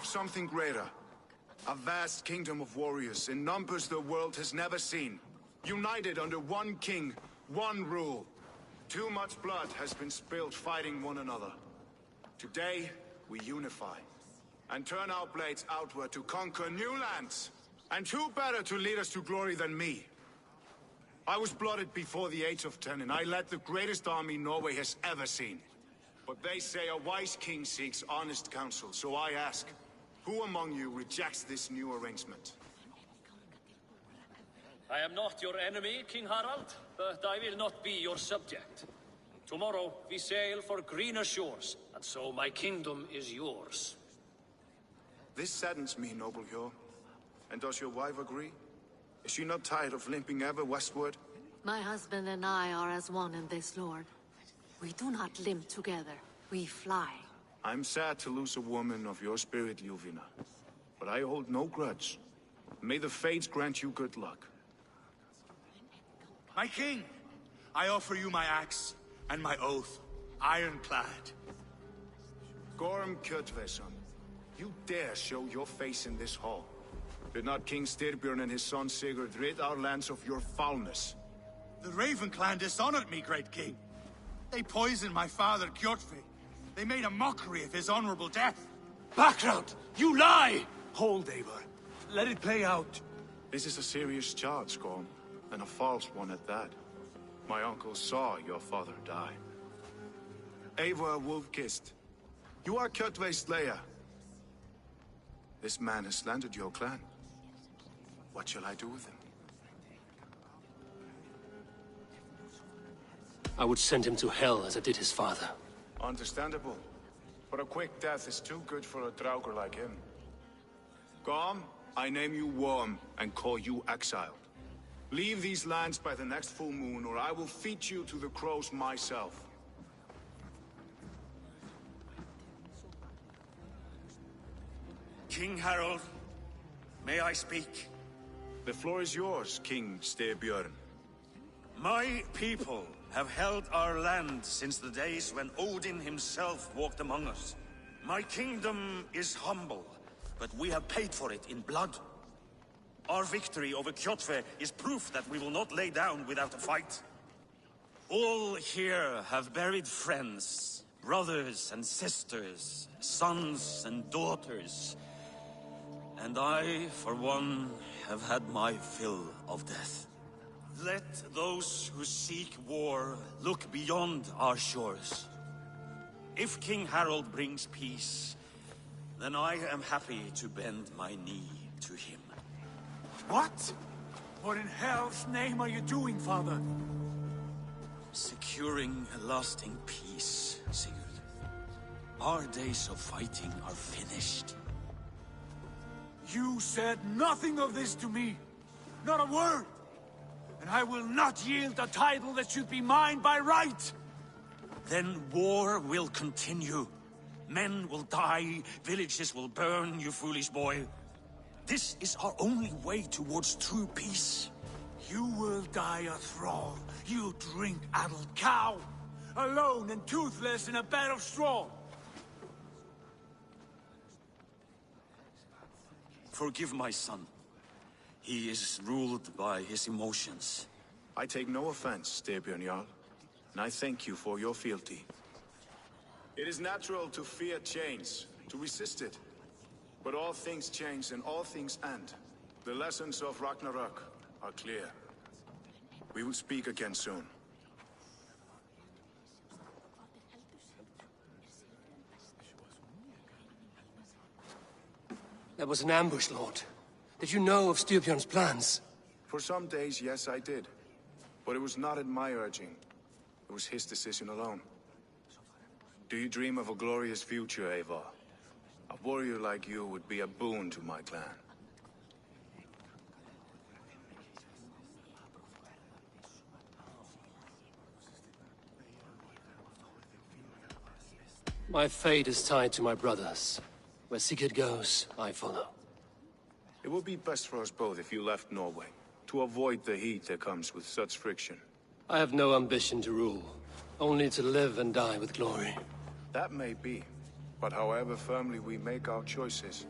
of something greater. A vast kingdom of warriors in numbers the world has never seen. United under one king, one rule. Too much blood has been spilled fighting one another. Today, we unify. And turn our blades outward to conquer new lands. And who better to lead us to glory than me? I was blooded before the age of 10, and I led the greatest army Norway has ever seen. But they say a wise king seeks honest counsel, so I ask, who among you rejects this new arrangement? I am not your enemy, King Harald, but I will not be your subject. Tomorrow we sail for greener shores, and so my kingdom is yours. This saddens me, noble Hjor. And does your wife agree? Is she not tired of limping ever westward? My husband and I are as one in this, Lord. We do not limp together. We fly. I'm sad to lose a woman of your spirit, Ljuvina. But I hold no grudge. May the fates grant you good luck. My king, I offer you my axe and my oath, ironclad. Gorm Kjotveson, you dare show your face in this hall. Did not King Styrbjörn and his son Sigurd rid our lands of your foulness? The Raven clan dishonored me, great king. They poisoned my father, Kjotve. They made a mockery of his honorable death. Background! You lie! Hold, Eivor. Let it play out. This is a serious charge, Gorm, and a false one at that. My uncle saw your father die. Eivor Wolf-Kissed, you are Kjotve's slayer. This man has slandered your clan. What shall I do with him? I would send him to hell as I did his father. Understandable. But a quick death is too good for a Draugr like him. Gorm, I name you Worm and call you exiled. Leave these lands by the next full moon, or I will feed you to the crows myself. King Harald, may I speak? The floor is yours, King Styrbjörn. My people have held our land since the days when Odin himself walked among us. My kingdom is humble, but we have paid for it in blood. Our victory over Kjotve is proof that we will not lay down without a fight. All here have buried friends, brothers and sisters, sons and daughters. And I, for one, have had my fill of death. Let those who seek war look beyond our shores. If King Harald brings peace, then I am happy to bend my knee to him. What? What in hell's name are you doing, father? Securing a lasting peace, Sigurd. Our days of fighting are finished. You said nothing of this to me. Not a word. And I will not yield a title that should be mine by right. Then war will continue. Men will die, villages will burn, you foolish boy. This is our only way towards true peace. You will die a thrall. You drink-addled cow. Alone and toothless in a bed of straw. Forgive my son. He is ruled by his emotions. I take no offense, Styrbjörn Jarl, and I thank you for your fealty. It is natural to fear change, to resist it. But all things change and all things end. The lessons of Ragnarok are clear. We will speak again soon. That was an ambush, Lord. Did you know of Styrbjörn's plans? For some days, yes, I did. But it was not at my urging. It was his decision alone. Do you dream of a glorious future, Eivor? A warrior like you would be a boon to my clan. My fate is tied to my brothers. Where Sigurd goes, I follow. It would be best for us both if you left Norway, to avoid the heat that comes with such friction. I have no ambition to rule, only to live and die with glory. That may be, But however firmly we make our choices,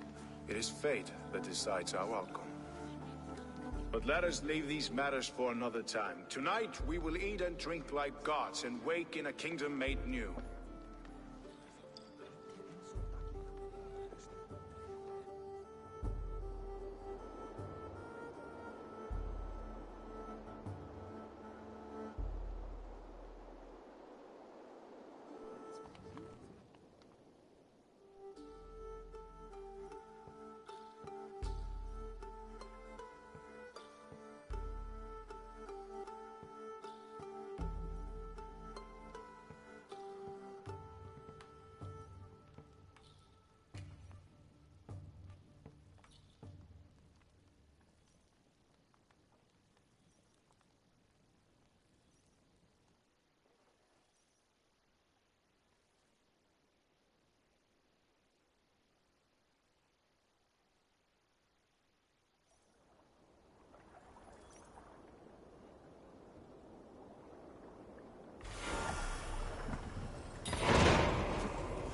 it is fate that decides our outcome. But let us leave these matters for another time. Tonight, we will eat and drink like gods and wake in a kingdom made new.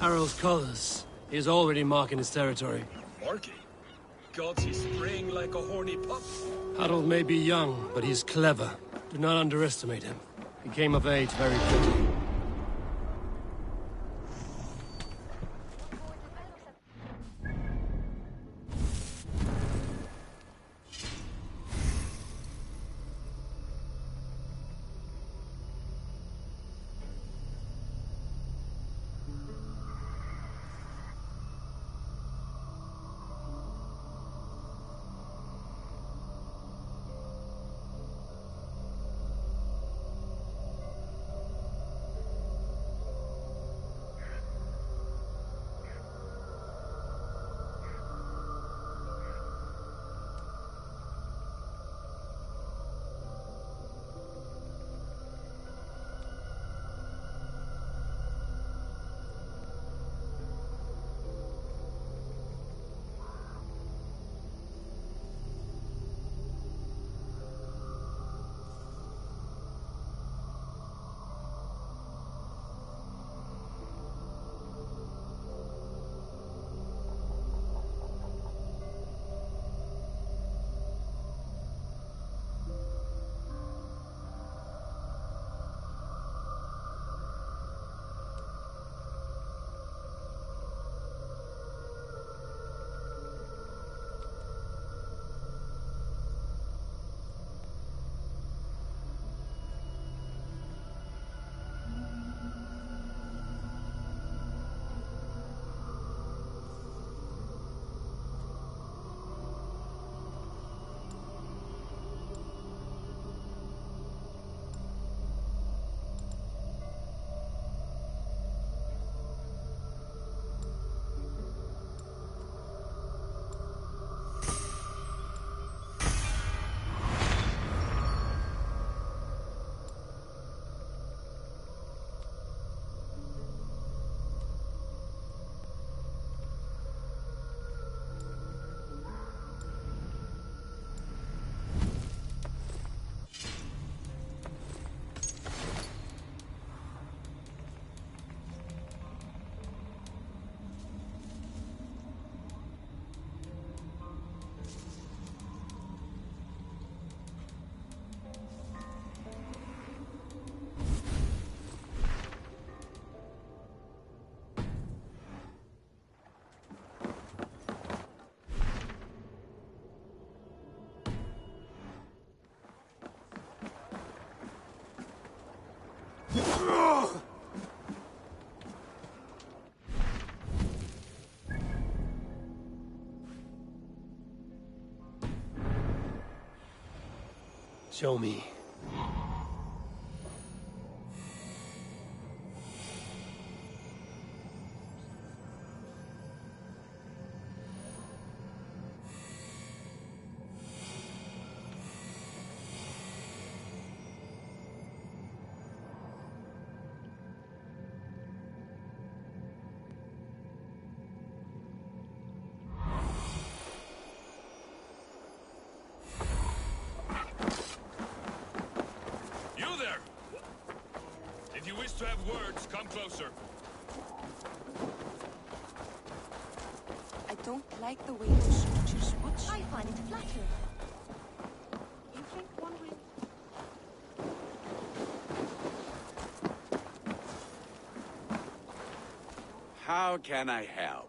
Harald's colors. He is already marking his territory. Marking? Gods, he's spraying like a horny pup. Harald may be young, but he's clever. Do not underestimate him. He came of age very quickly. Show me. To have words, come closer. like the way those soldiers watch. I find it flattering. You think one will... How can I help?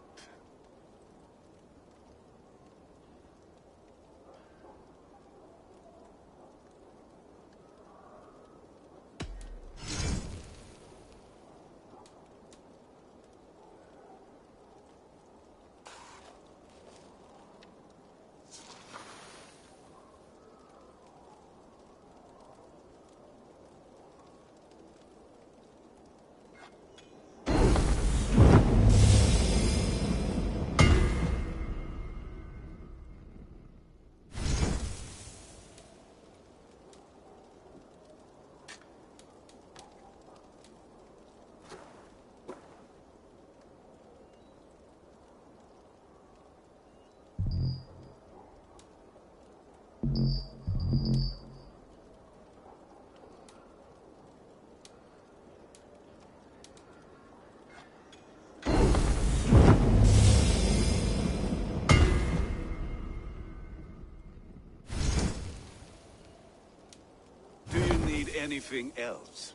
Anything else?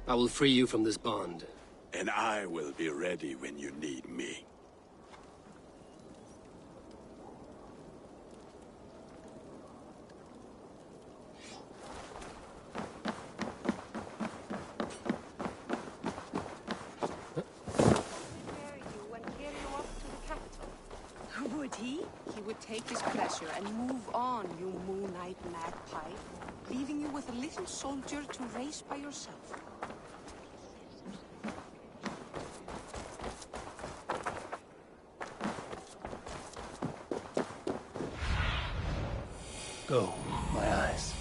I will free you from this bond. And I will be ready when you need me. Would he? He would take his pleasure and move on, you moonlight magpie, leaving you with a little soldier to race by yourself. Go, my eyes.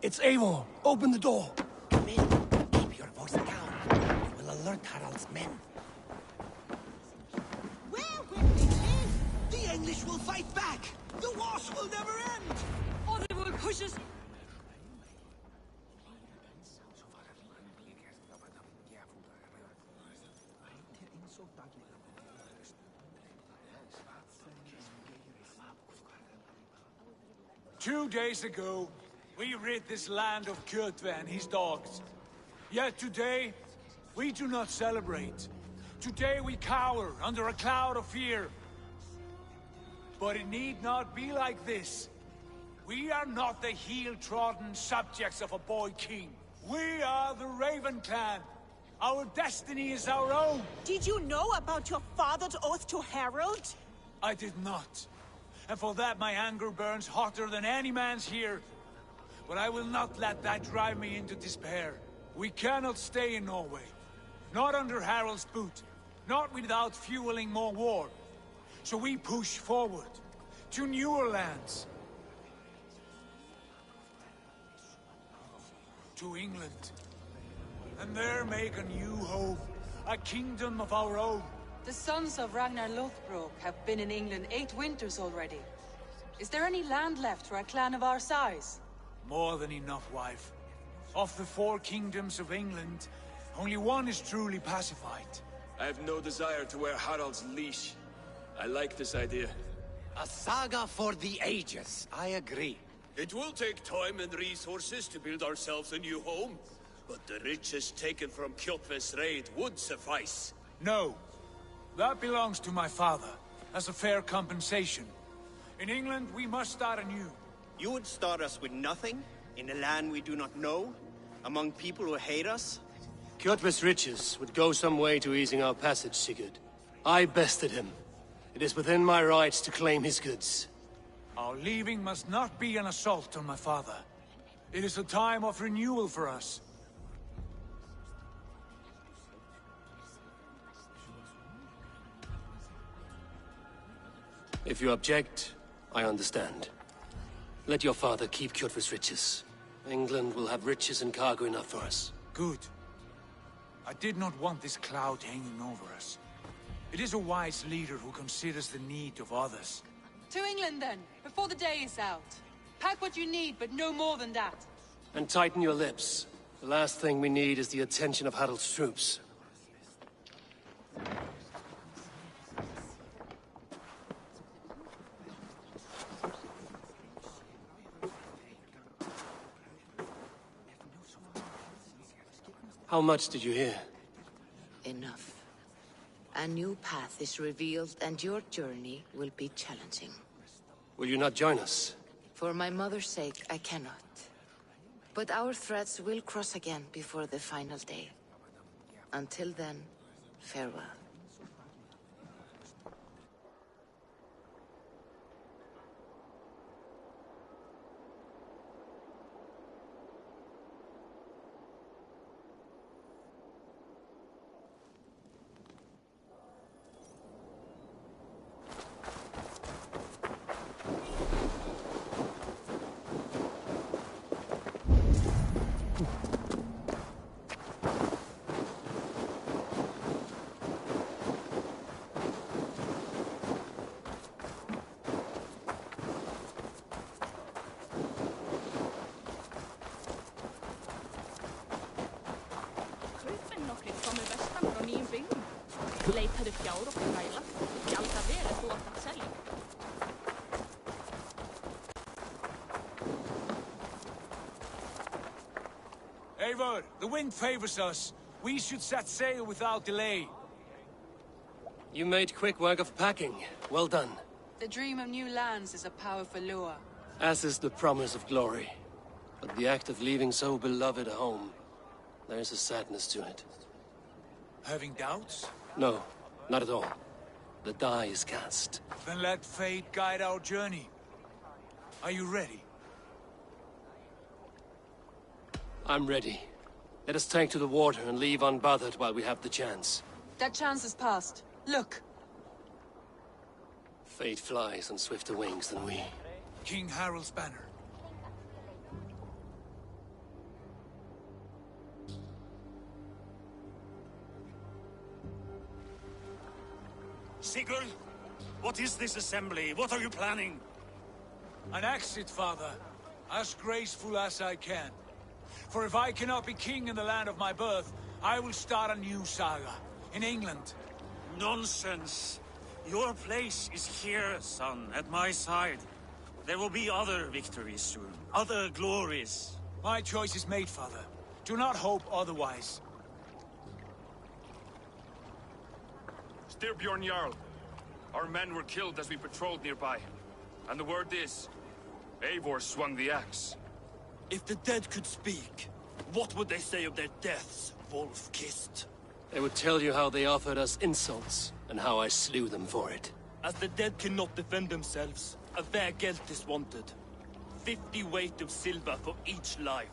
It's Eivor! Open the door! Come in. Keep your voice down. You will alert Harald's men. Where will we live? The English will fight back! The wars will never end! Or they will push us... Two days ago, we rid this land of Kjotve and his dogs. Yet today, we do not celebrate. Today we cower under a cloud of fear. But it need not be like this. We are not the heel-trodden subjects of a boy king. We are the Raven clan. Our destiny is our own. Did you know about your father's oath to Harald? I did not. And for that my anger burns hotter than any man's here. But I will not let that drive me into despair. We cannot stay in Norway. Not under Harald's boot. Not without fueling more war. So we push forward. To newer lands. To England. And there make a new home. A kingdom of our own. The sons of Ragnar Lothbrok have been in England 8 winters already. Is there any land left for a clan of our size? More than enough, wife. Of the 4 kingdoms of England, only one is truly pacified. I have no desire to wear Harald's leash. I like this idea. A saga for the ages. I agree. It will take time and resources to build ourselves a new home, but the riches taken from Kjotve's raid would suffice. No. That belongs to my father, as a fair compensation. In England, we must start anew. You would start us with nothing? In a land we do not know? Among people who hate us? Kjotve's riches would go some way to easing our passage, Sigurd. I bested him. It is within my rights to claim his goods. Our leaving must not be an assault on my father. It is a time of renewal for us. If you object, I understand. Let your father keep Kjotve's riches. England will have riches and cargo enough for us. Good. I did not want this cloud hanging over us. It is a wise leader who considers the need of others. To England, then, before the day is out. Pack what you need, but no more than that. And tighten your lips. The last thing we need is the attention of Harald's troops. How much did you hear? Enough. A new path is revealed, and your journey will be challenging. Will you not join us? For my mother's sake, I cannot. But our threads will cross again before the final day. Until then, farewell. Eivor, the wind favors us. We should set sail without delay. You made quick work of packing. Well done. The dream of new lands is a powerful lure. As is the promise of glory. But the act of leaving so beloved a home, there is a sadness to it. Having doubts? No, not at all. The die is cast. Then let fate guide our journey. Are you ready? I'm ready. Let us take to the water and leave unbothered while we have the chance. That chance is past. Look! Fate flies on swifter wings than we. King Harald's banner. Sigurd, what is this assembly? What are you planning? An exit, father. As graceful as I can. For if I cannot be king in the land of my birth, I will start a new saga. In England. Nonsense. Your place is here, son, at my side. There will be other victories soon. Other glories. My choice is made, father. Do not hope otherwise. Styrbjorn Jarl. Our men were killed as we patrolled nearby. And the word is, Eivor swung the axe. If the dead could speak, what would they say of their deaths, wolf-kissed? They would tell you how they offered us insults, and how I slew them for it. As the dead cannot defend themselves, a fair gelt is wanted. 50 weight of silver for each life.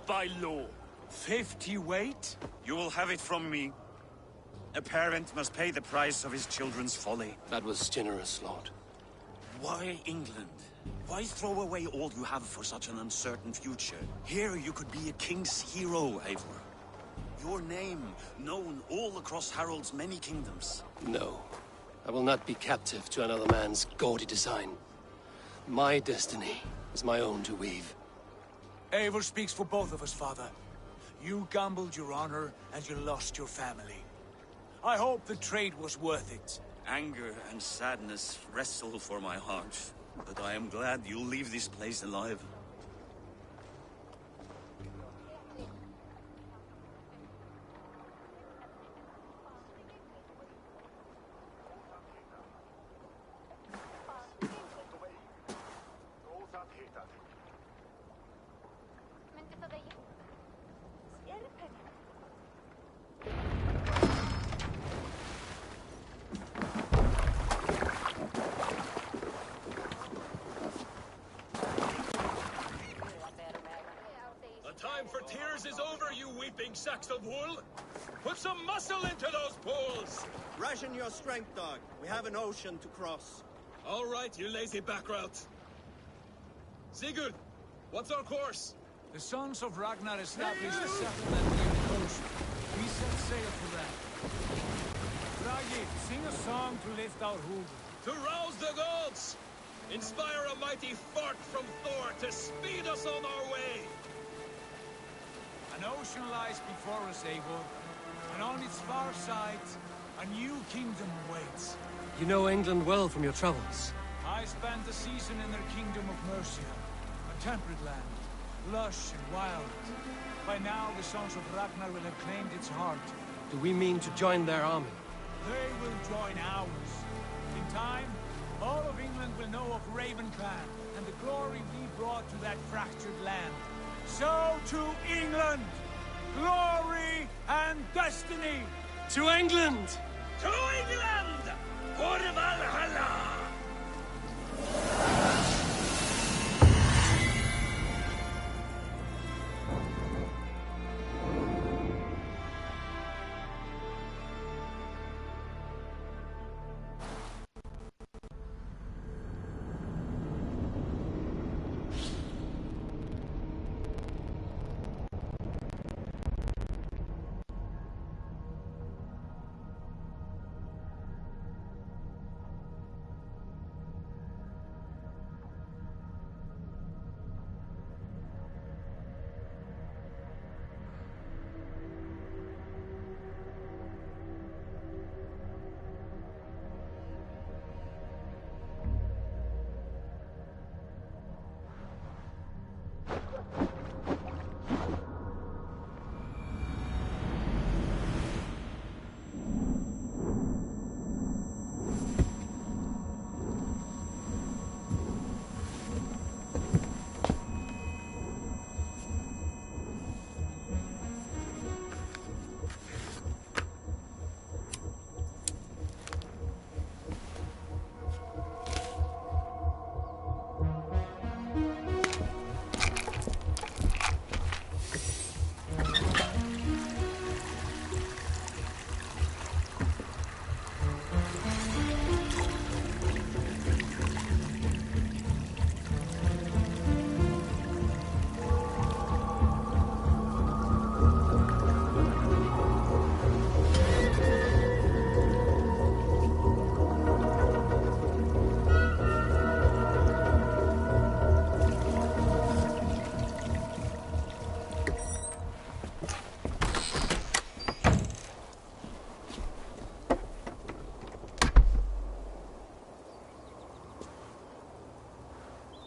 By law. 50 weight? You will have it from me. A parent must pay the price of his children's folly. That was generous, Lord. Why England? Why throw away all you have for such an uncertain future? Here you could be a king's hero, Eivor. Your name known all across Harald's many kingdoms. No. I will not be captive to another man's gaudy design. My destiny is my own to weave. Eivor speaks for both of us, father. You gambled your honor, and you lost your family. I hope the trade was worth it. Anger and sadness wrestle for my heart. But I am glad you'll leave this place alive. Sacks of wool? Put some muscle into those poles! Ration your strength, dog. We have an ocean to cross. All right, you lazy backrout. Sigurd, what's our course? The Sons of Ragnar established a settlement near the coast. We set sail for that. Bragi, sing a song to lift our hoover. To rouse the gods! Inspire a mighty fart from Thor to speed us on our way! An ocean lies before us, Eivor, and on its far side, a new kingdom awaits. You know England well from your travels. I spent a season in their kingdom of Mercia, a temperate land, lush and wild. By now, the Sons of Ragnar will have claimed its heart. Do we mean to join their army? They will join ours. In time, all of England will know of Raven Clan and the glory we brought to that fractured land. So to England! Glory and destiny! To England! To England! For Valhalla!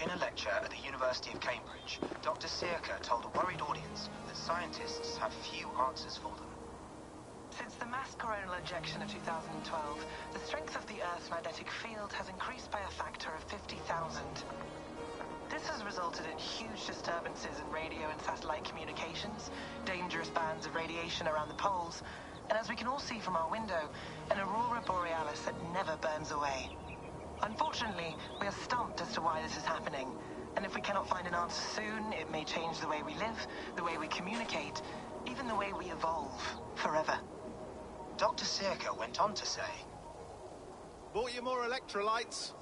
In a lecture at the University of Cambridge, Dr. Sirka told a worried audience that scientists have few answers for them. Since the mass coronal ejection of 2012, the strength of the Earth's magnetic field has increased by a factor of 50,000. This has resulted in huge disturbances in radio and satellite communications, dangerous bands of radiation around the poles, and as we can all see from our window, an aurora borealis that never burns away. Unfortunately, we are stumped as to why this is happening, and if we cannot find an answer soon, it may change the way we live, the way we communicate, even the way we evolve, forever. Dr. Sirka went on to say, "Bought you more electrolytes?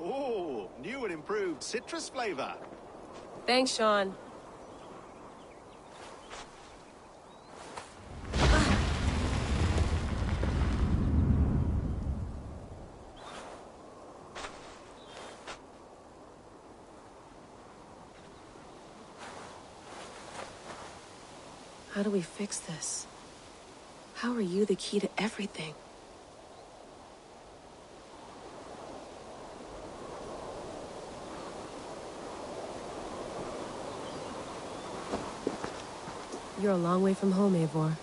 Ooh, new and improved citrus flavor." Thanks, Sean. How do we fix this? How are you the key to everything? You're a long way from home, Eivor.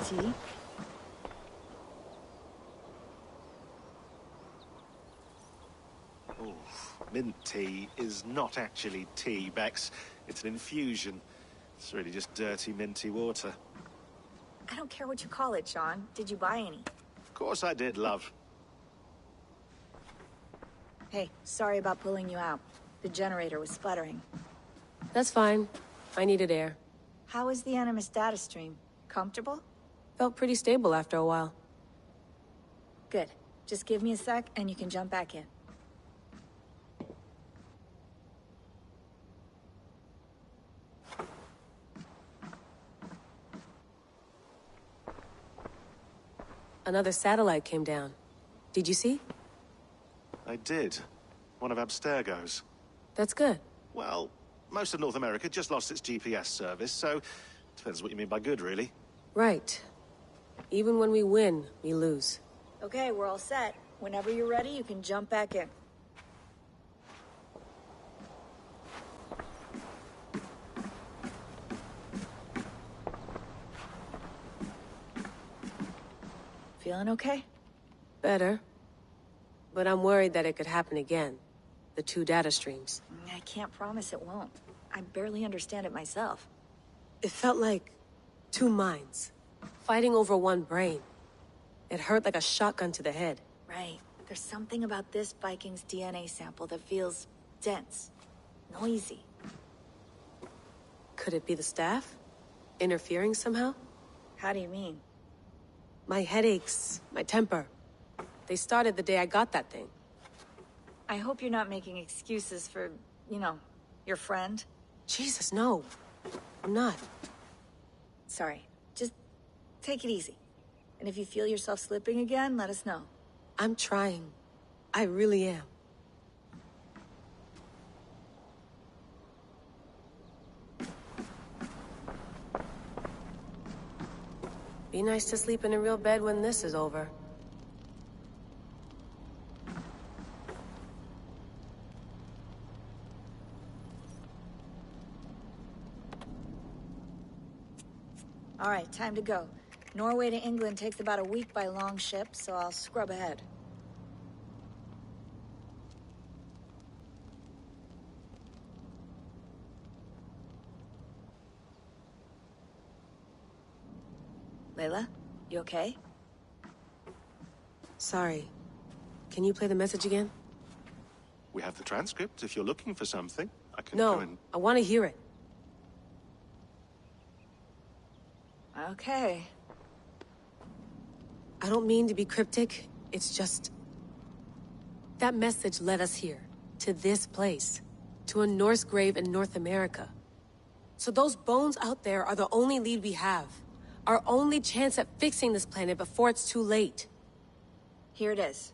tea? Oh, mint tea is not actually tea, Bex. It's an infusion. It's really just dirty, minty water. I don't care what you call it, Sean. Did you buy any? Of course I did, love. Hey, sorry about pulling you out. The generator was sputtering. That's fine. I needed air. How is the Animus data stream? Comfortable? Felt pretty stable after a while. Good. Just give me a sec and you can jump back in. Another satellite came down. Did you see? I did. One of Abstergo's. That's good. Well, most of North America just lost its GPS service, so depends what you mean by good, really. Right. Even when we win, we lose. Okay, we're all set. Whenever you're ready, you can jump back in. Feeling okay? Better. But I'm worried that it could happen again. The two data streams. I can't promise it won't. I barely understand it myself. It felt like two minds, fighting over one brain. It hurt like a shotgun to the head. Right. There's something about this Viking's DNA sample that feels dense, noisy. Could it be the staff? Interfering somehow? How do you mean? My headaches, my temper. They started the day I got that thing. I hope you're not making excuses for, you know, your friend. Jesus, no. I'm not. Sorry. Just take it easy. And if you feel yourself slipping again, let us know. I'm trying. I really am. Be nice to sleep in a real bed when this is over. All right, time to go. Norway to England takes about a week by long ship, so I'll scrub ahead. Layla, you okay? Sorry. Can you play the message again? We have the transcript. If you're looking for something, I can go No, and... I want to hear it. Okay. I don't mean to be cryptic. It's just... that message led us here. To this place. To a Norse grave in North America. So those bones out there are the only lead we have. Our only chance at fixing this planet before it's too late. Here it is.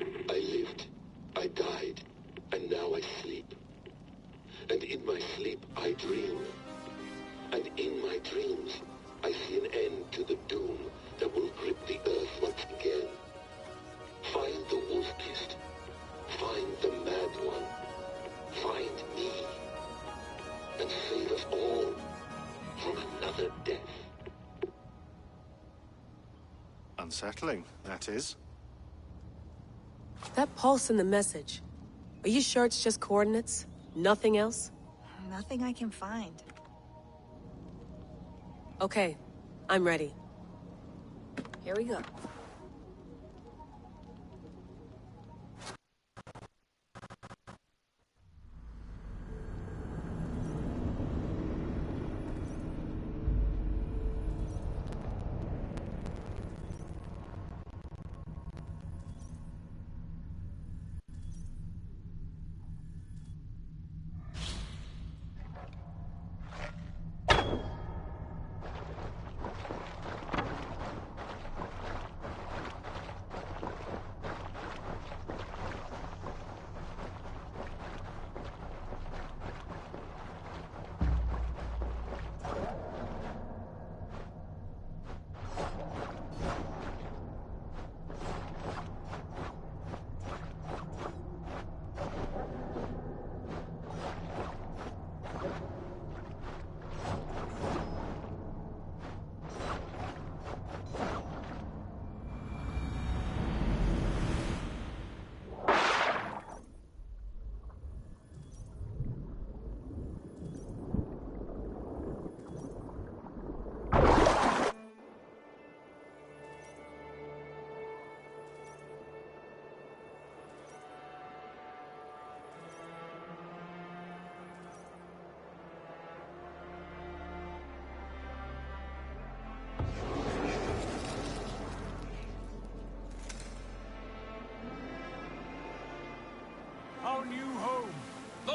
I lived, I died, and now I sleep. And in my sleep I dream. And in my dreams I see an end to the doom that will grip the earth once again. Find the wolf-kissed. Find the mad one. Find me. And save us all from another death. Unsettling, that is. That pulse in the message. Are you sure it's just coordinates? Nothing else? Nothing I can find. Okay, I'm ready. Here we go.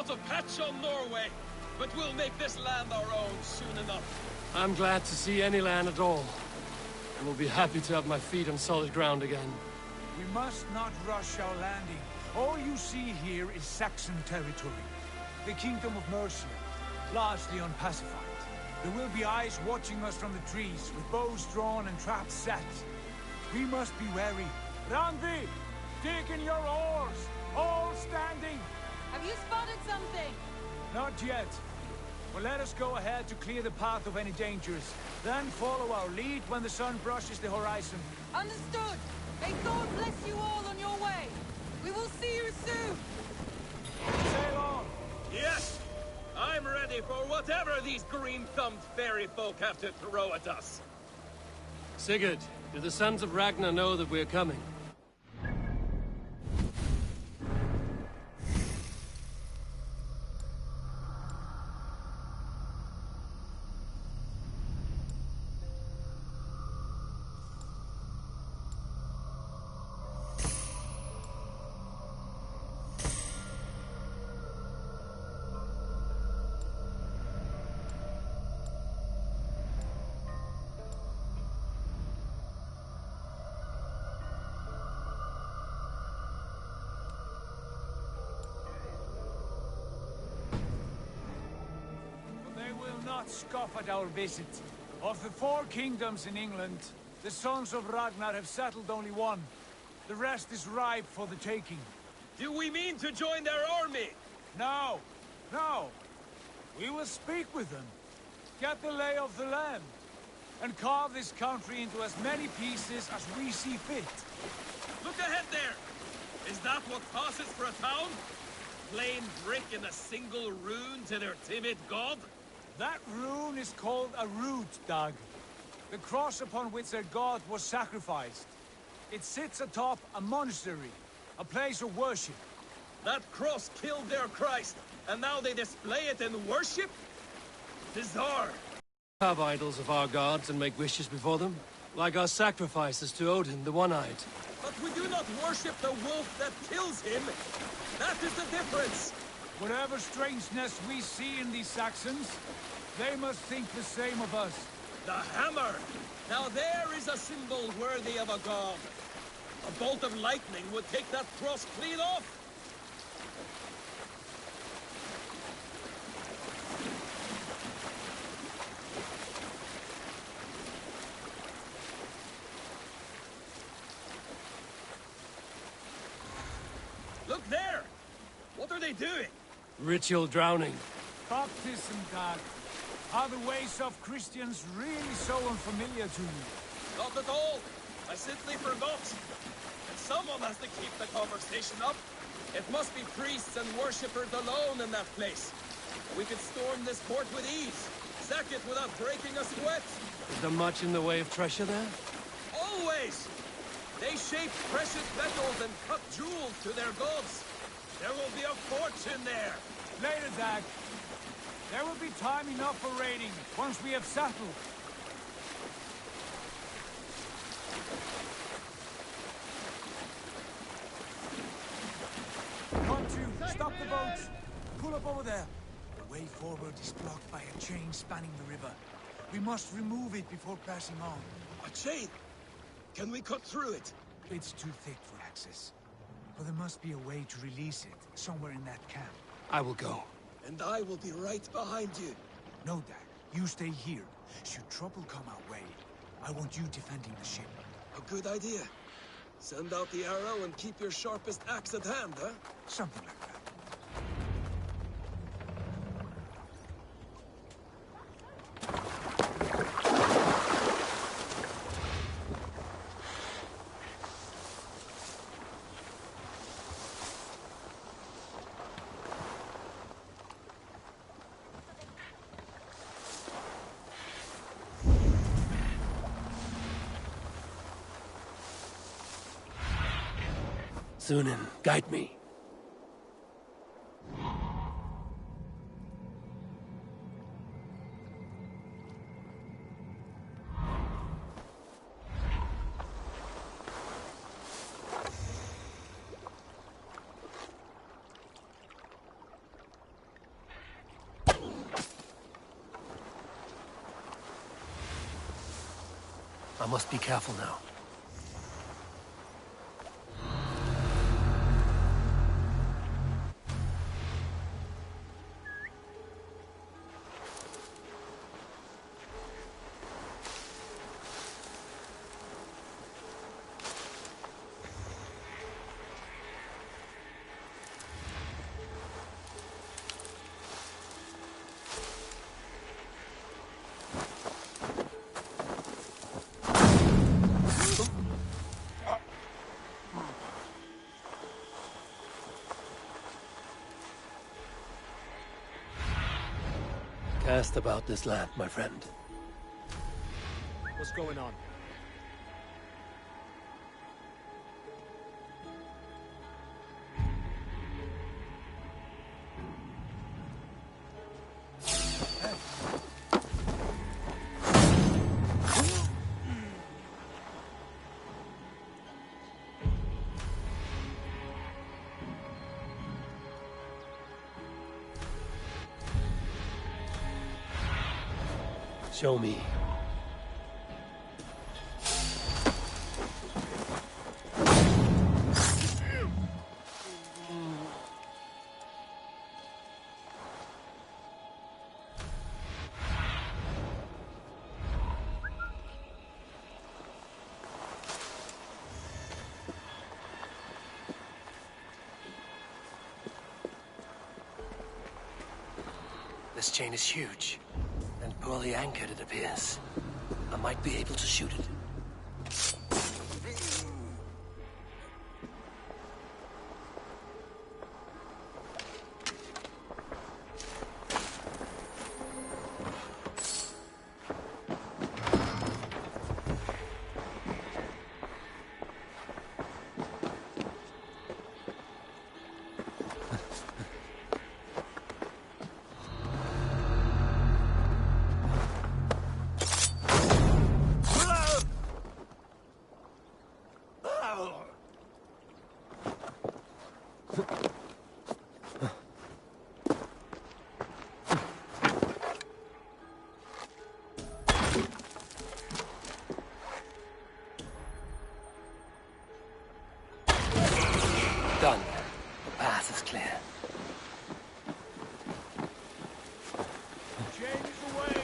want to patch on Norway, but we'll make this land our own soon enough. I'm glad to see any land at all. And will be happy to have my feet on solid ground again. We must not rush our landing. All you see here is Saxon territory. The Kingdom of Mercia, largely unpacified. There will be eyes watching us from the trees, with bows drawn and traps set. We must be wary. Randvi, dig in your oars! All standing! Have you spotted something? Not yet. But let us go ahead to clear the path of any dangers. Then follow our lead when the sun brushes the horizon. Understood! May God bless you all on your way! We will see you soon! Sail on! Yes! I'm ready for whatever these green-thumbed fairy folk have to throw at us. Sigurd, do the sons of Ragnar know that we're coming? Scoff at our visit. Of the 4 kingdoms in England, the sons of Ragnar have settled only one. The rest is ripe for the taking. Do we mean to join their army? No, no. We will speak with them, get the lay of the land, and carve this country into as many pieces as we see fit. Look ahead there! Is that what passes for a town? Plain brick and a single rune to their timid god? That rune is called a root, Dag. The cross upon which their god was sacrificed. It sits atop a monastery, a place of worship. That cross killed their Christ, and now they display it in worship? Bizarre. We have idols of our gods and make wishes before them, like our sacrifices to Odin, the One-Eyed. But we do not worship the wolf that kills him. That is the difference. Whatever strangeness we see in these Saxons, they must think the same of us. The hammer! Now there is a symbol worthy of a god. A bolt of lightning would take that cross clean off. Look there! What are they doing? Ritual drowning. Baptism, Dag. Are the ways of Christians really so unfamiliar to you? Not at all. I simply forgot. And someone has to keep the conversation up. It must be priests and worshippers alone in that place. We could storm this port with ease. Sack it without breaking a sweat. Is there much in the way of treasure there? Always! They shape precious metals and cut jewels to their gods. There will be a fortune there. Later, Dag. There will be time enough for raiding, once we have settled. Come to, stop the boats. Pull up over there. The way forward is blocked by a chain spanning the river. We must remove it before passing on. A chain? Can we cut through it? It's too thick for access. But there must be a way to release it, somewhere in that camp. I will go. And I will be right behind you. No, Dag. You stay here. Should trouble come our way, I want you defending the ship. A good idea. Send out the arrow and keep your sharpest axe at hand, huh? Something like that. Sunan, guide me. I must be careful now. Cast about this land, my friend. What's going on? Show me. This chain is huge, and poorly anchored, it appears. I might be able to shoot it. Done. The path is clear. Chain is away!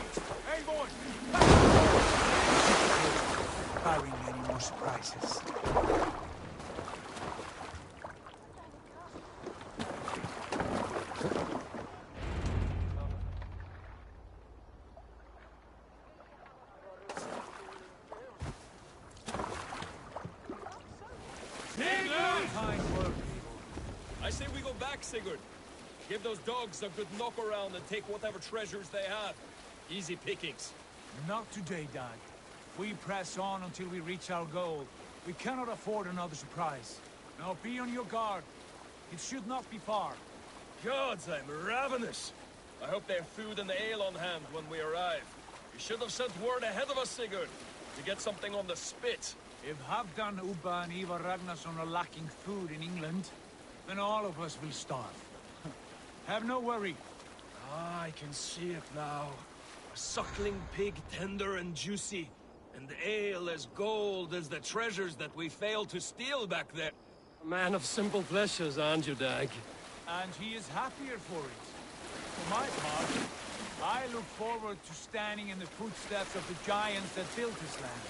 Hey, boy! Barring any more surprises. I say we go back, Sigurd. Give those dogs a good knock around and take whatever treasures they have. Easy pickings. Not today, Dad. We press on until we reach our goal. We cannot afford another surprise. Now be on your guard. It should not be far. Gods, I'm ravenous. I hope they have food and ale on hand when we arrive. You should have sent word ahead of us, Sigurd, to get something on the spit. If Halfdan, Ubba, and Ivar Ragnarsson are lacking food in England, then all of us will starve. Have no worry. Ah, I can see it now. A suckling pig, tender and juicy, and ale as gold as the treasures that we failed to steal back there. A man of simple pleasures, aren't you, Dag? And he is happier for it. For my part, I look forward to standing in the footsteps of the giants that built this land.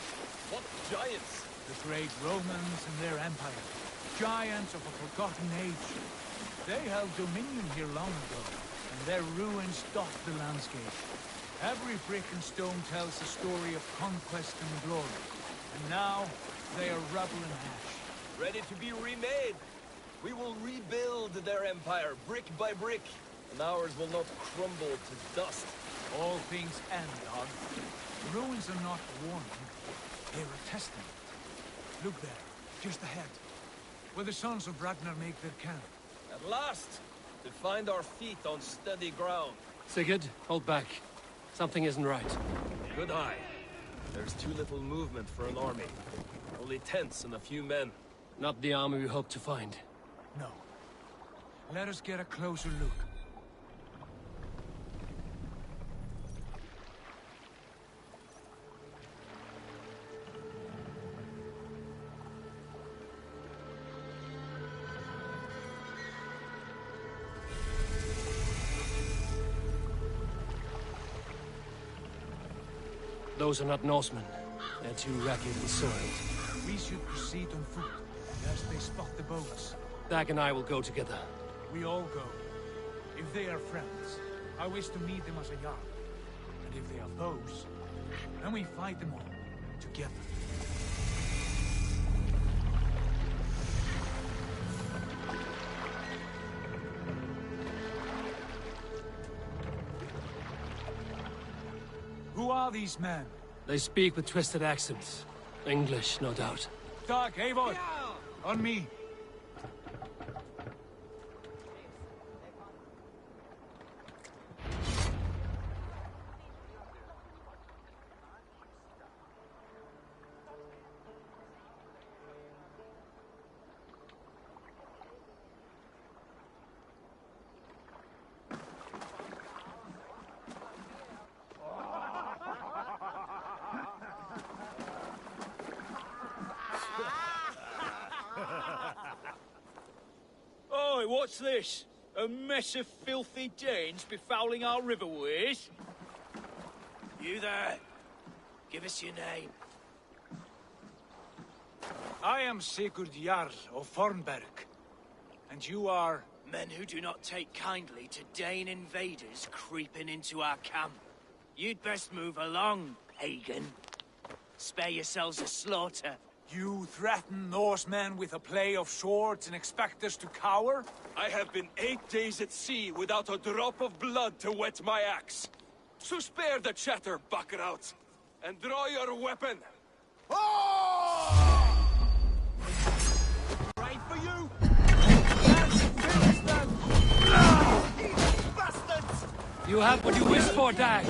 What giants? The great Romans and their empire. Giants of a forgotten age. They held dominion here long ago, and their ruins dot the landscape. Every brick and stone tells a story of conquest and glory. And now, they are rubble and ash. Ready to be remade. We will rebuild their empire, brick by brick, and ours will not crumble to dust. All things end, Dog. The ruins are not a warning. They're a testament. Look there, just ahead, where the sons of Ragnar make their camp. At last, to find our feet on steady ground. Sigurd, hold back. Something isn't right. Good eye. There's too little movement for an army. Only tents and a few men. Not the army we hoped to find. No. Let us get a closer look. Those are not Norsemen. They're too ragged and soiled. We should proceed on foot, lest they spot the boats. Dag and I will go together. We all go. If they are friends, I wish to meet them as a yard. And if they are foes, then we fight them all, together. Who are these men? They speak with twisted accents. English, no doubt. Dag, Eivor! On me! Oi, what's this? A mess of filthy Danes befouling our riverways? You there. Give us your name. I am Sigurd Jarl of Fornberg. And you are... Men who do not take kindly to Dane invaders creeping into our camp. You'd best move along, pagan. Spare yourselves a slaughter. You threaten Norsemen with a play of swords and expect us to cower? I have been 8 days at sea without a drop of blood to wet my axe. So spare the chatter, buckerouts, and draw your weapon. Right for you! Bastards! You have what you wish for, Dag.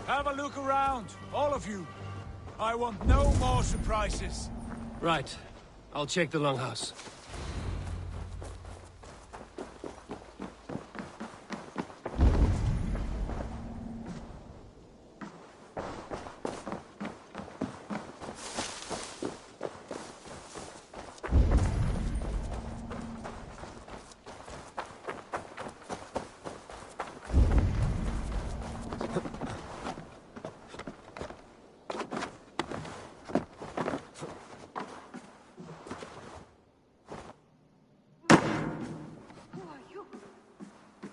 Have a look around, all of you. I want no more surprises. Right. I'll check the longhouse.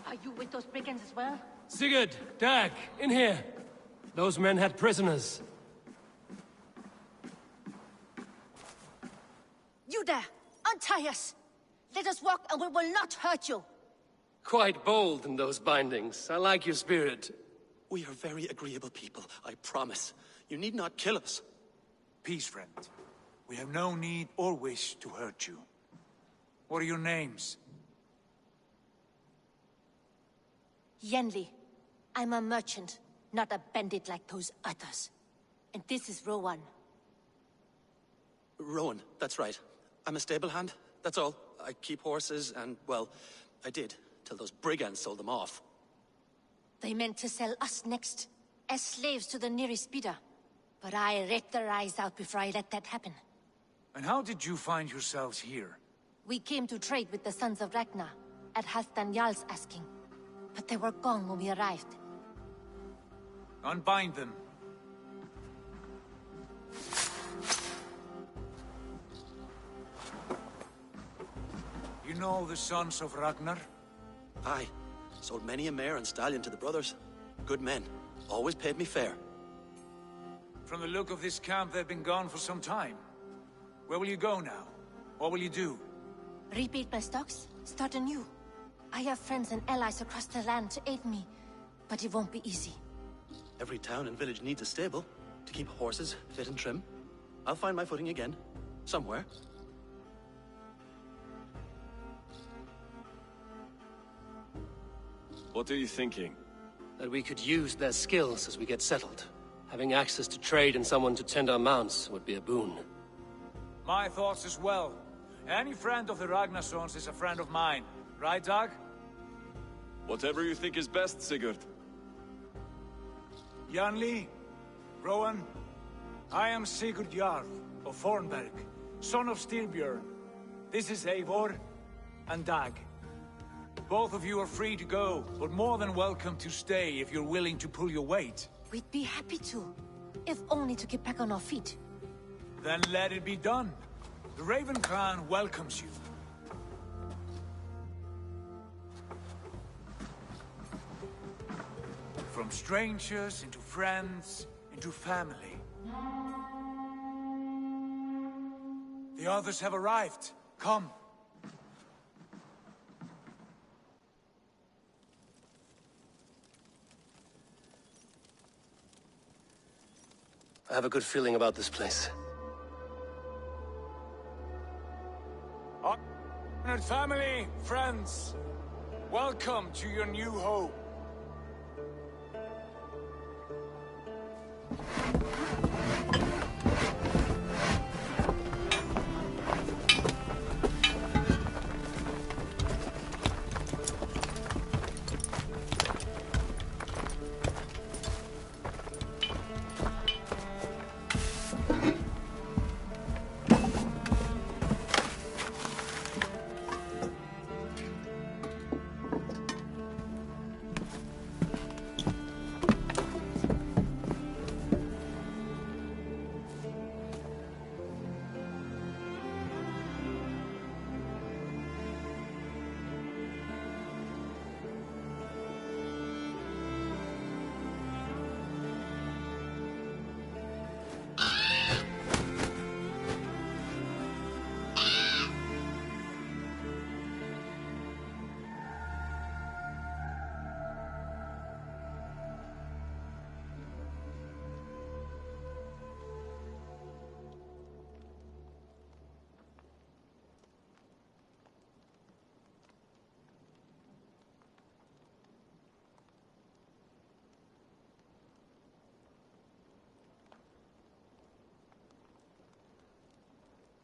Are you with those brigands as well? Sigurd, Dag, in here. Those men had prisoners. You there! Untie us! Let us walk and we will not hurt you! Quite bold in those bindings. I like your spirit. We are very agreeable people, I promise. You need not kill us. Peace, friend. We have no need or wish to hurt you. What are your names? Yenli. I'm a merchant, not a bandit like those others. And this is Rowan. Rowan, that's right. I'm a stable hand, that's all. I keep horses and, well, I did, till those brigands sold them off. They meant to sell us next, as slaves to the nearest bidder. But I ripped their eyes out before I let that happen. And how did you find yourselves here? We came to trade with the Sons of Ragnar, at Halfdan Jarl's asking. But they were gone when we arrived. Unbind them. You know the Sons of Ragnar? Aye. Sold many a mare and stallion to the brothers. Good men. Always paid me fair. From the look of this camp, they've been gone for some time. Where will you go now? What will you do? Rebuild my stocks? Start anew. I have friends and allies across the land to aid me, but it won't be easy. Every town and village needs a stable to keep horses fit and trim. I'll find my footing again. Somewhere. What are you thinking? That we could use their skills as we get settled. Having access to trade and someone to tend our mounts would be a boon. My thoughts as well. Any friend of the Ragnarsons is a friend of mine. Right, Dag? Whatever you think is best, Sigurd. Janli, Rowan, I am Sigurd Jarl of Fornberg, son of Styrbjörn. This is Eivor and Dag. Both of you are free to go, but more than welcome to stay if you're willing to pull your weight. We'd be happy to, if only to get back on our feet. Then let it be done. The Raven clan welcomes you. From strangers into friends, into family. The others have arrived. Come. I have a good feeling about this place. Honored family, friends, welcome to your new home.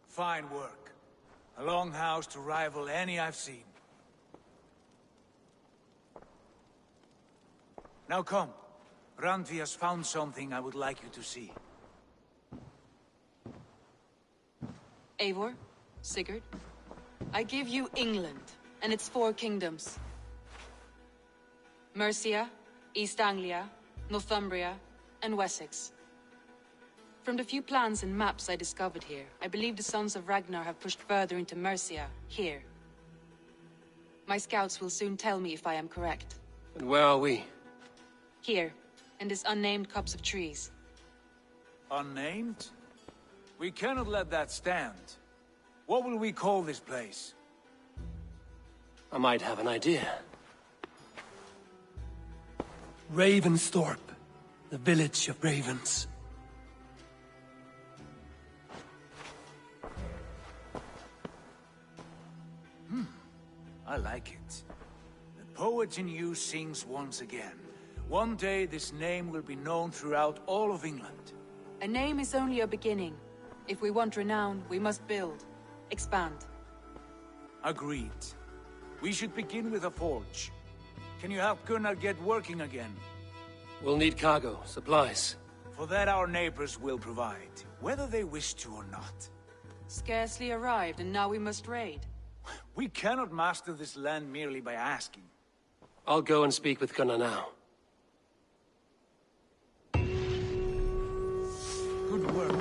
Fine work. A longhouse to rival any I've seen. Now come. Randvi has found something I would like you to see. Eivor, Sigurd, I give you England and its 4 kingdoms. Mercia, East Anglia, Northumbria, and Wessex. From the few plans and maps I discovered here, I believe the Sons of Ragnar have pushed further into Mercia, here. My scouts will soon tell me if I am correct. And where are we? Here, in this unnamed copse of trees. Unnamed? We cannot let that stand. What will we call this place? I might have an idea. Ravensthorpe, the village of ravens. I like it. The poet in you sings once again. One day this name will be known throughout all of England. A name is only a beginning. If we want renown, we must build, expand. Agreed. We should begin with a forge. Can you help Gunnar get working again? We'll need cargo, supplies. For that our neighbors will provide, whether they wish to or not. Scarcely arrived, and now we must raid. We cannot master this land merely by asking. I'll go and speak with Gunnar now. Good work.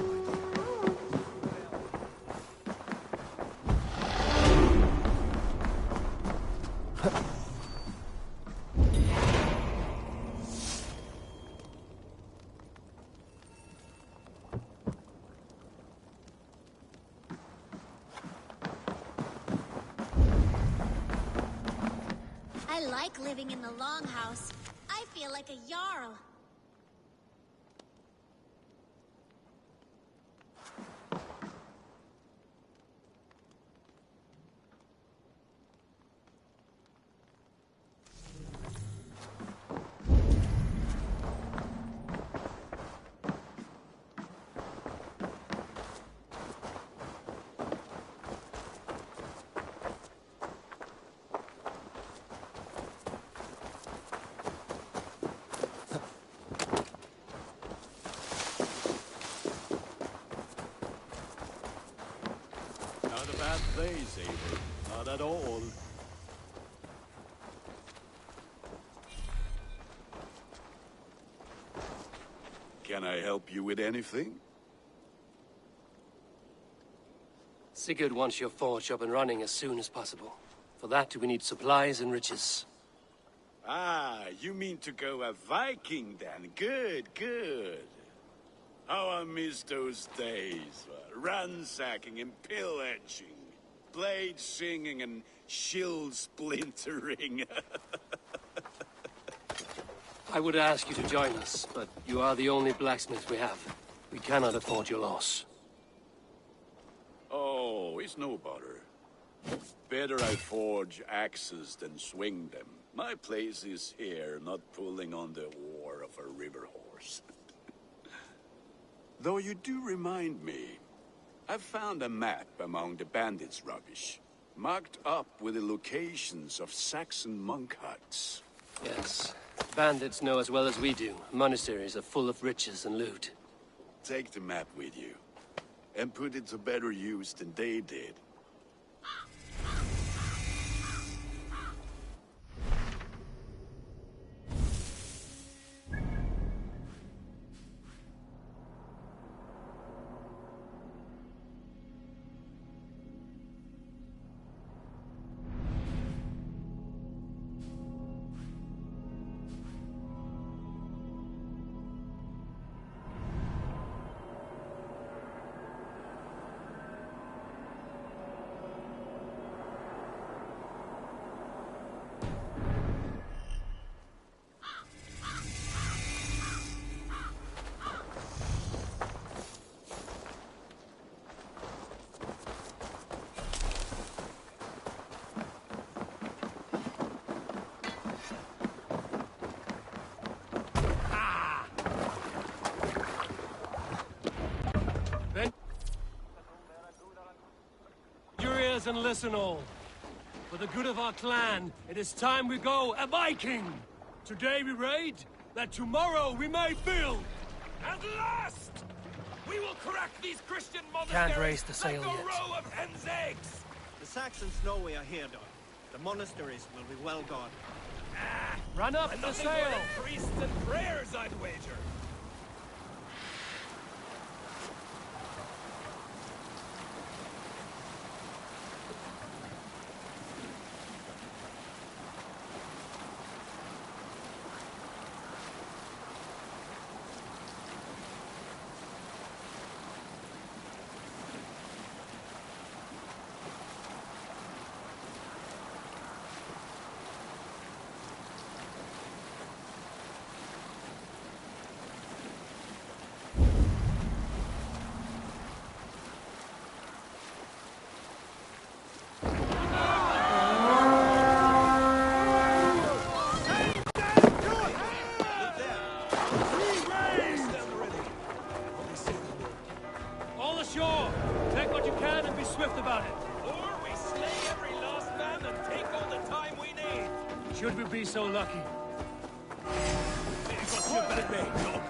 I like living in the Longhouse. I feel like a Jarl. Not a bad place, Eivor. Not at all. Can I help you with anything? Sigurd wants your forge up and running as soon as possible. For that, we need supplies and riches. Ah, you mean to go a Viking then? Good, good. How I miss those days. Ransacking and pillaging. Blade singing and shield splintering. I would ask you to join us, but you are the only blacksmith we have. We cannot afford your loss. Oh, it's no bother. Better I forge axes than swing them. My place is here, not pulling on the oar of a river horse. Though you do remind me, I've found a map among the bandits' rubbish, marked up with the locations of Saxon monk huts. Yes. Bandits know as well as we do. Monasteries are full of riches and loot. Take the map with you, and put it to better use than they did. And listen all. For the good of our clan, it is time we go a Viking! Today we raid, that tomorrow we may build! At last! We will crack these Christian monasteries Can't raise the sail like a yet. row of hen's eggs! The Saxons know we are here, though. The monasteries will be well guarded. Run up And the nothing sail! more than priests and prayers, I'd wager. All ashore! Take what you can and be swift about it. Or we slay every lost man and take all the time we need. Should we be so lucky? We've got you better made, dog.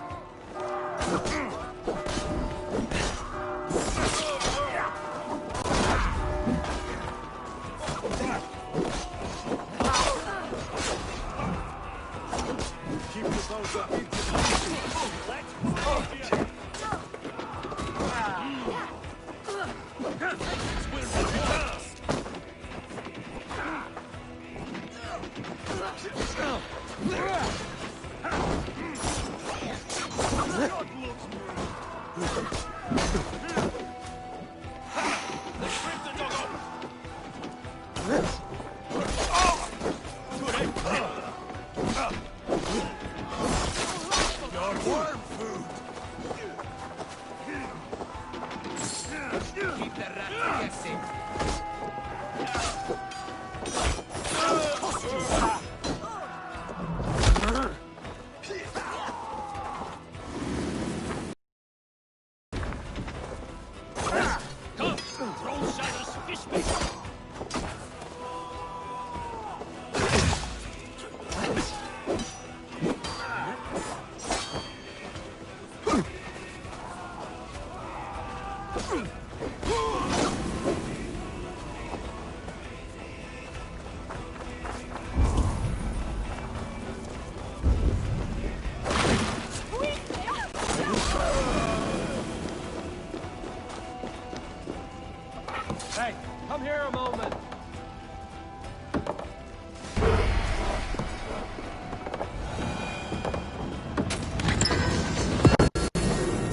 Hey, come here a moment.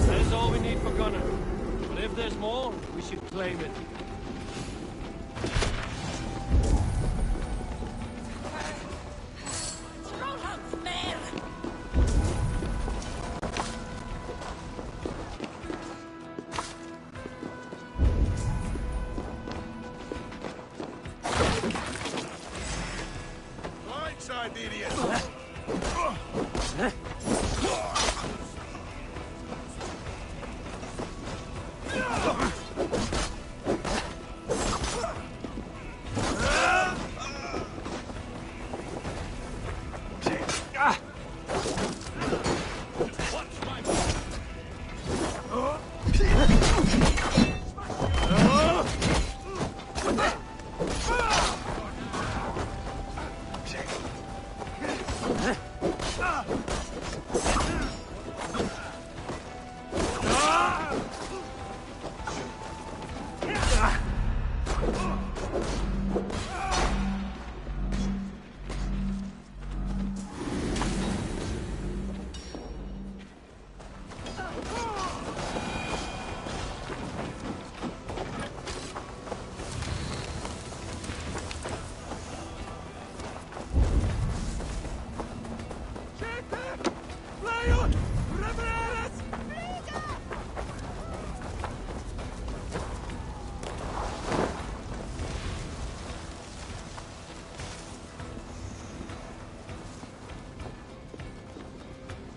That is all we need for Gunnar. But if there's more, we should claim it. Blindside, idiot!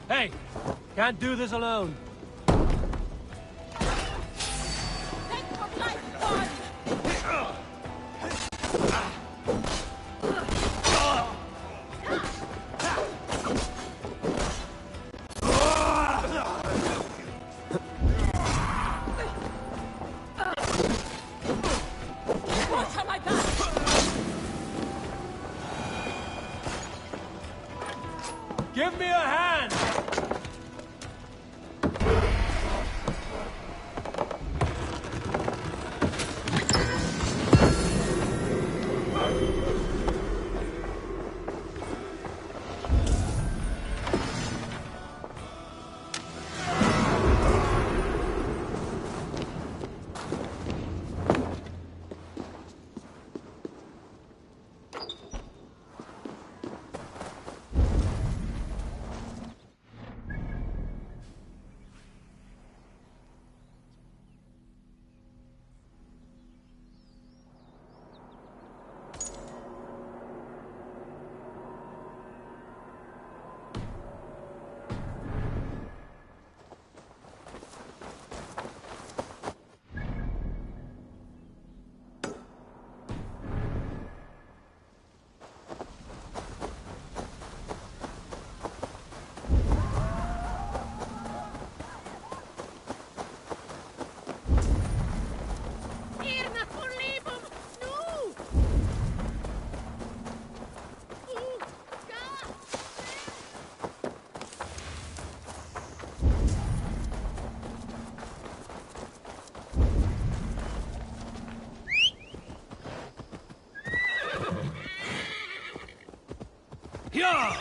Hey, can't do this alone. Give me a hand! Yeah!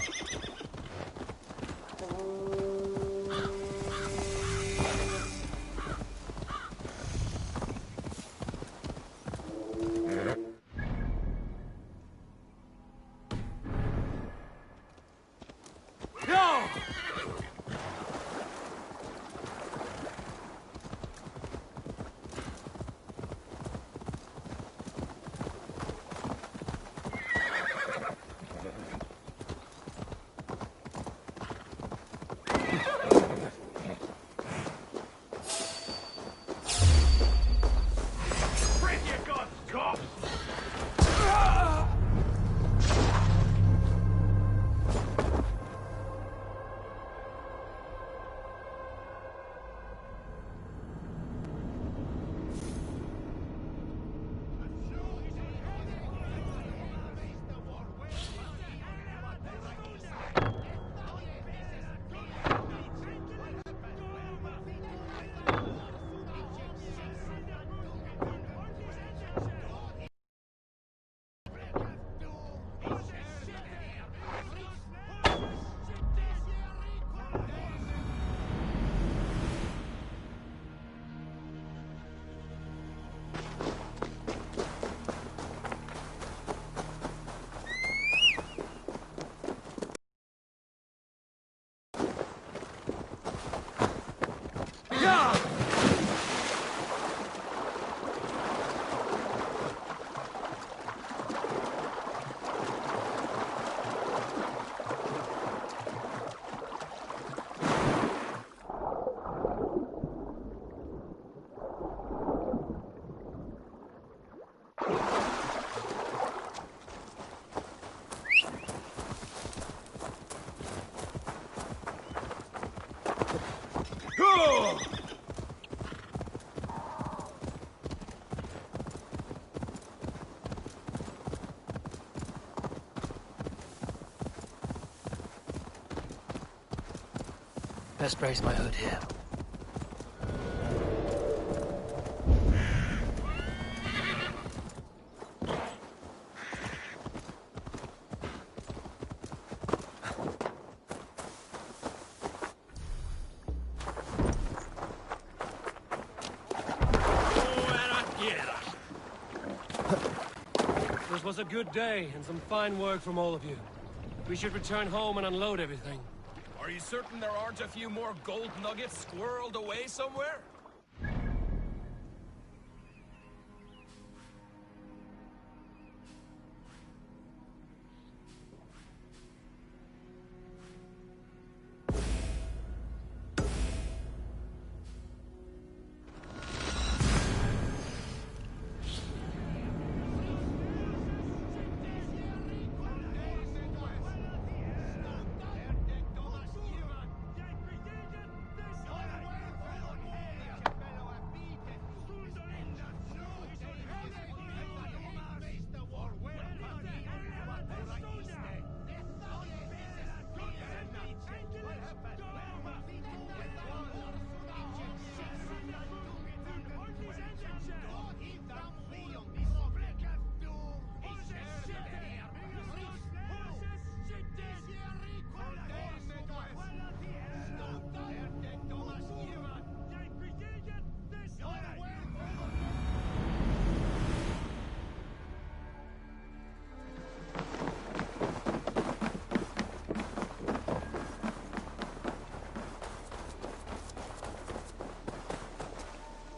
best brace my hood here. This was a good day, and some fine work from all of you. We should return home and unload everything. Are you certain there aren't a few more gold nuggets squirreled away somewhere?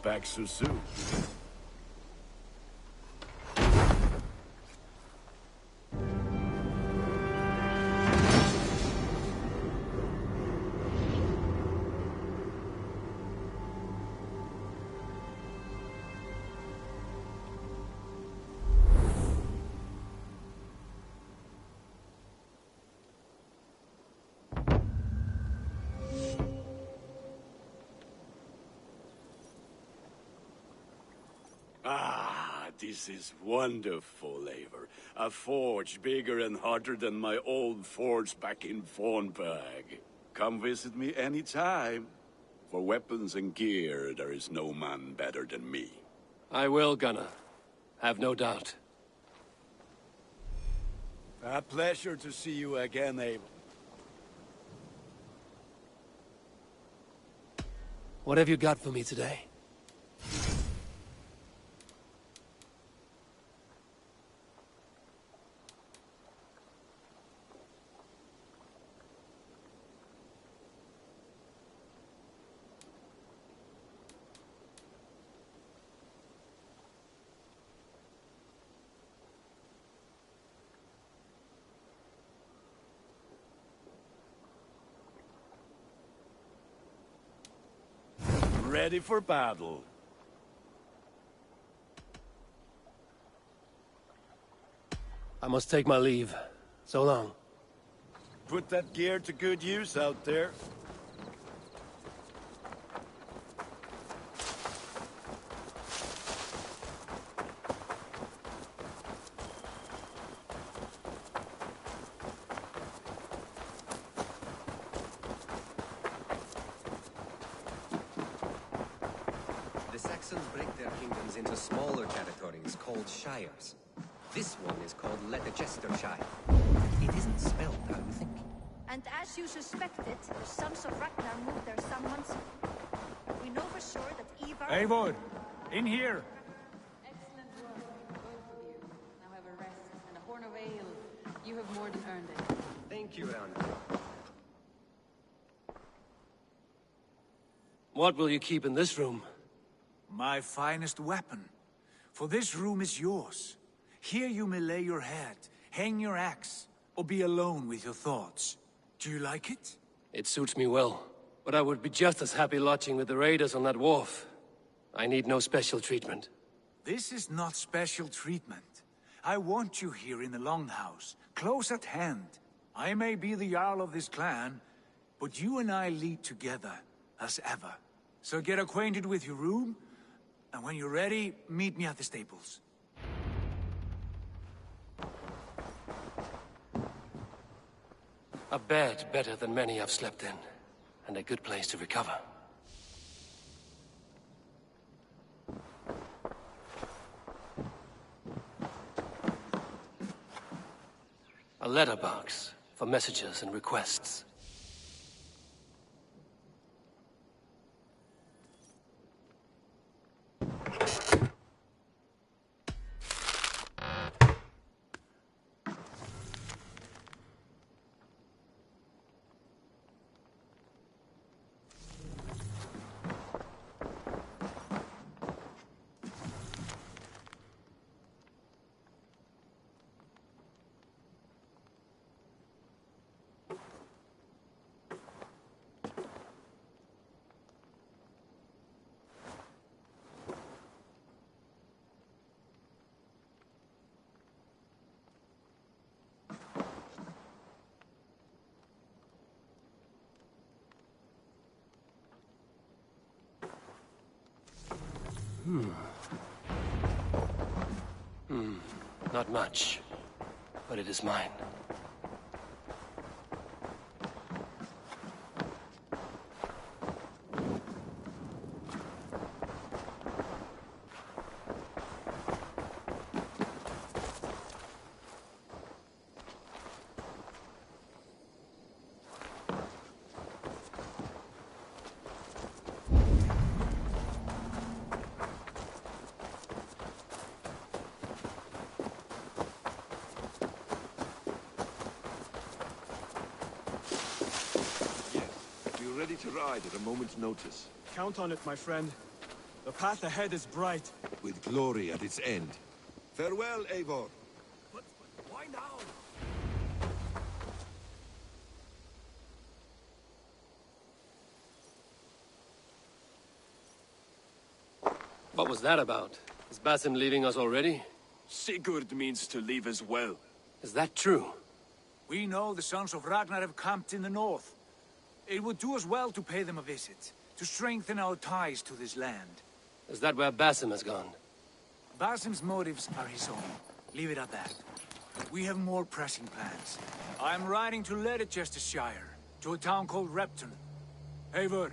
Back so soon. Ah, this is wonderful, Eivor. A forge bigger and hotter than my old forge back in Fornburg. Come visit me anytime. For weapons and gear, there is no man better than me. I will, Gunnar. Have no doubt. A pleasure to see you again, Eivor. What have you got for me today? Ready for battle. I must take my leave. So long. Put that gear to good use out there. Into smaller territories called shires. This one is called Leicester-shire. It isn't spelled how you think. And as you suspected, the sons of Ragnar moved there some months ago. We know for sure that Ivar... Eivor! In here! Excellent work, both of you. Now have a rest and a horn of ale. You have more than earned it. Thank you, Ragnar. What will you keep in this room? My finest weapon. For this room is yours. Here you may lay your head, hang your axe, or be alone with your thoughts. Do you like it? It suits me well. But I would be just as happy lodging with the raiders on that wharf. I need no special treatment. This is not special treatment. I want you here in the Longhouse, close at hand. I may be the Jarl of this clan, but you and I lead together, as ever. So get acquainted with your room, and when you're ready, meet me at the stables. A bed better than many I've slept in. and a good place to recover. A letterbox for messages and requests. Not much, but it is mine. Ready to ride at a moment's notice. Count on it, my friend. The path ahead is bright. With glory at its end. Farewell, Eivor. But why now? What was that about? Is Basim leaving us already? Sigurd means to leave as well. Is that true? We know the sons of Ragnar have camped in the north. It would do us well to pay them a visit, to strengthen our ties to this land. Is that where Basim has gone? Basim's motives are his own. Leave it at that. We have more pressing plans. I'm riding to Leicestershire, to a town called Repton. Eivor,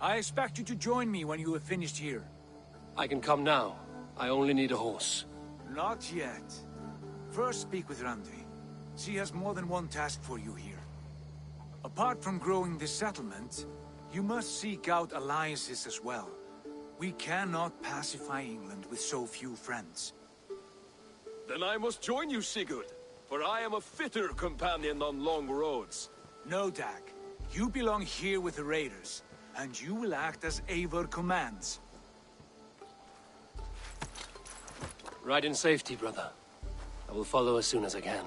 I expect you to join me when you have finished here. I can come now. I only need a horse. Not yet. First speak with Randvi. She has more than one task for you here. Apart from growing this settlement, you must seek out alliances as well. We cannot pacify England with so few friends. Then I must join you, Sigurd, for I am a fitter companion on long roads. No, Dag. You belong here with the raiders, and you will act as Eivor commands. Ride in safety, brother. I will follow as soon as I can.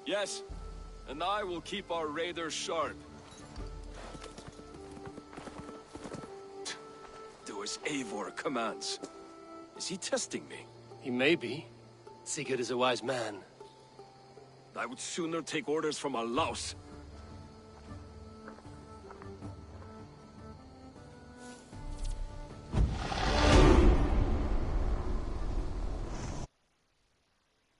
Yes, and I will keep our raiders sharp. Do as Eivor commands. Is he testing me? He may be. Sigurd is a wise man. I would sooner take orders from a louse